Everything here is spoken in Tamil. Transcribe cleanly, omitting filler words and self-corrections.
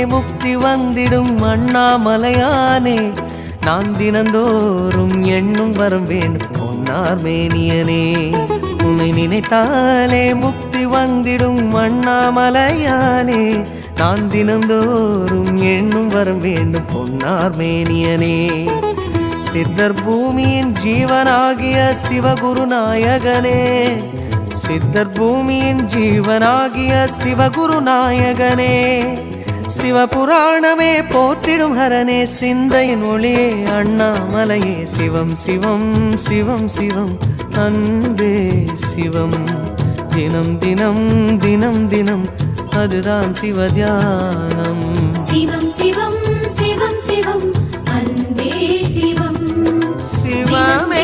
முக்தி வந்திடும் அண்ணாமலையானே நான் தினந்தோறும் எண்ணும் வரம் வேண்டும் பொன்னார் மேனியனே உன்னை நினைத்தாலே முக்தி வந்திடும் அண்ணாமலையானே நான் தினந்தோறும் எண்ணும் வரம் வேண்டும் பொன்னார் மேனியனே சித்தர் பூமியின் ஜீவனாகிய சிவகுருநாயகனே சித்தர் பூமியின் ஜீவனாகிய சிவகுருநாயகனே சிவபுராணமே போற்றிடும் ஹரனே சிந்தையின் ஒளியே அண்ணாமலையே சிவம் சிவம் சிவம் சிவம் அன்பே சிவம் தினம் தினம் தினம் தினம் அதுதான் சிவத்தியானம் சிவம் சிவம் சிவம் சிவம் அன்பே சிவம் சிவமே